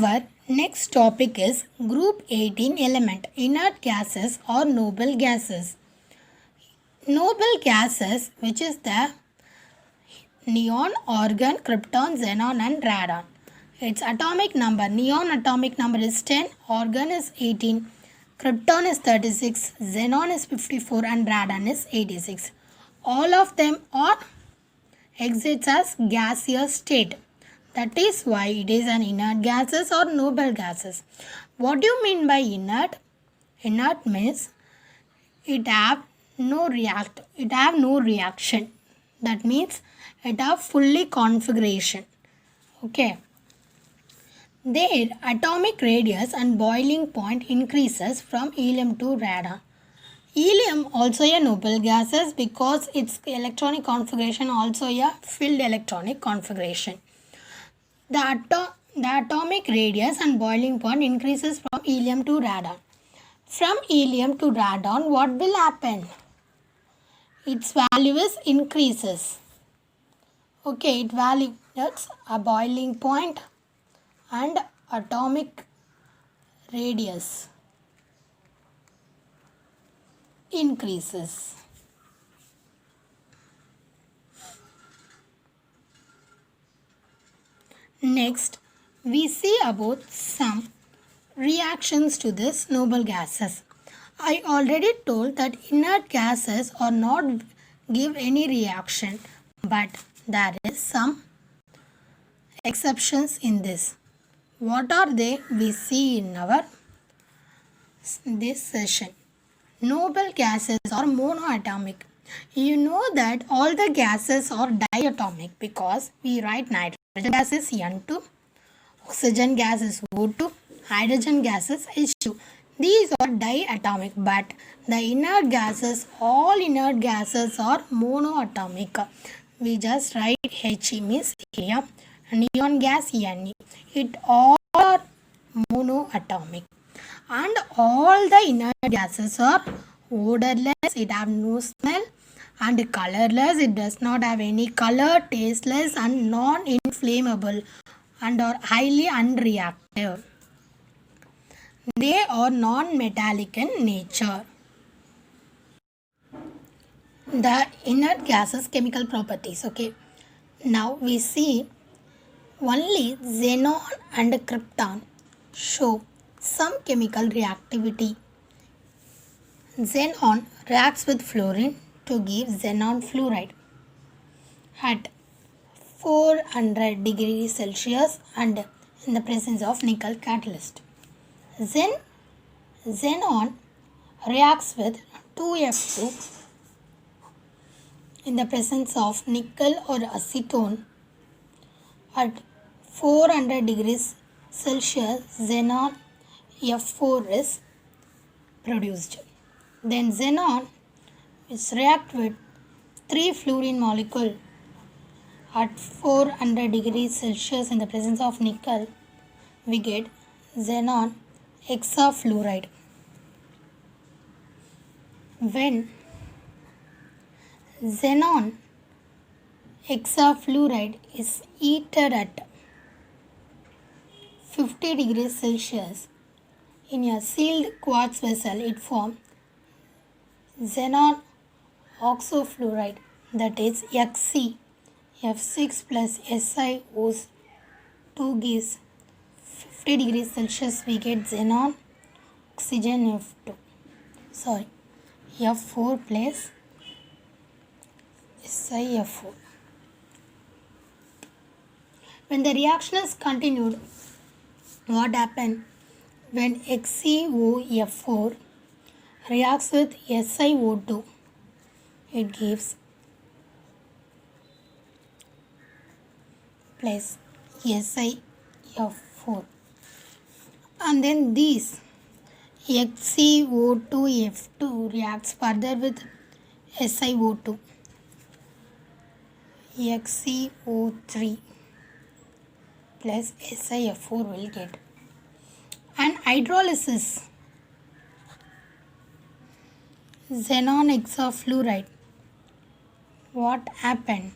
Our next topic is Group 18 element, inert gases or noble gases. Noble gases, which is the neon, argon, krypton, xenon and radon. Its atomic number, neon atomic number is 10, argon is 18, krypton is 36, xenon is 54 and radon is 86. All of them are exits as gaseous state. That is why it is an inert gases or noble gases. What do you mean by inert? Inert means it have no reaction. That means it have fully configuration. Okay. Their atomic radius and boiling point increases from helium to radon. Helium also a noble gases because its electronic configuration also a filled electronic configuration. The atomic radius and boiling point increases from helium to radon. From helium to radon, what will happen? Its value is increases. Okay, it value that's a boiling point and atomic radius increases. Next, we see about some reactions to this noble gases. I already told that inert gases are not give any reaction, but there is some exceptions in this. What are they? We see in our this session. Noble gases are monoatomic. You know that all the gases are diatomic because we write nitrogen gas is N2, oxygen gas is O2, hydrogen gas is H2. These are diatomic, but the inert gases, all inert gases are monoatomic. We just write He means helium, neon gas Ne. It all are monoatomic. And all the inert gases are odorless, it have no smell, and colorless, it does not have any color, tasteless and non-inflammable and are highly unreactive. They are non-metallic in nature. The inert gases chemical properties. Okay. Now we see only xenon and krypton show some chemical reactivity. Xenon reacts with fluorine to give xenon fluoride at 400 degrees Celsius and in the presence of nickel catalyst. Xenon reacts with 2F2 in the presence of nickel or acetone at 400 degrees Celsius. Xenon F4 is produced. Then xenon is react with 3 fluorine molecule at 400 degrees Celsius in the presence of nickel. We get xenon hexafluoride. When xenon hexafluoride is heated at 50 degrees Celsius in a sealed quartz vessel, it forms xenon oxofluoride, that is Xc. F6 plus SiO2 gives 50 degrees Celsius. We get xenon oxygen F2. F4 plus SiF4. When the reaction is continued, what happens? When XeOF4 reacts with SiO2, it gives plus SiF4. And then these XeO2F2 reacts further with SiO2. XeO3 plus SiF4 will get. And hydrolysis, xenon hexafluoride, what happened?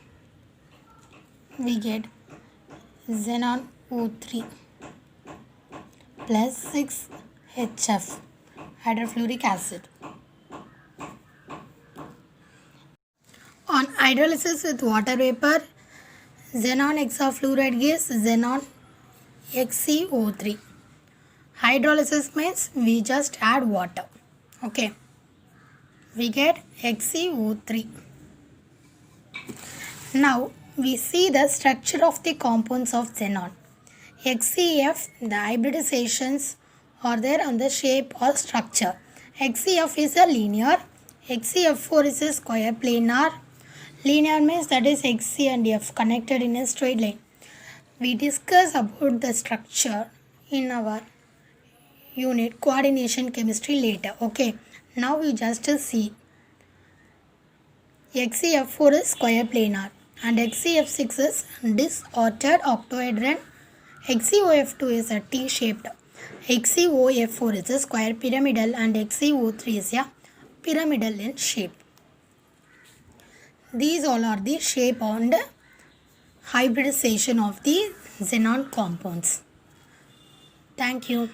We get xenon O3 plus 6HF hydrofluoric acid. On hydrolysis with water vapor, xenon hexafluoride gives xenon HCO3. Hydrolysis means we just add water. Okay. We get HCO3. Now we see the structure of the compounds of xenon. HCF, the hybridizations are there on the shape or structure. HCF is a linear. HCF4 is a square planar. Linear means that is HC and F connected in a straight line. We discuss about the structure in our unit coordination chemistry later. Okay. Now we just see HCF4 is square planar and HCF6 is disordered octahedron. HCOF2 is a T-shaped. HCOF4 is a square pyramidal and HCO3 is a pyramidal in shape. These all are the shape and hybridization of the xenon compounds. Thank you.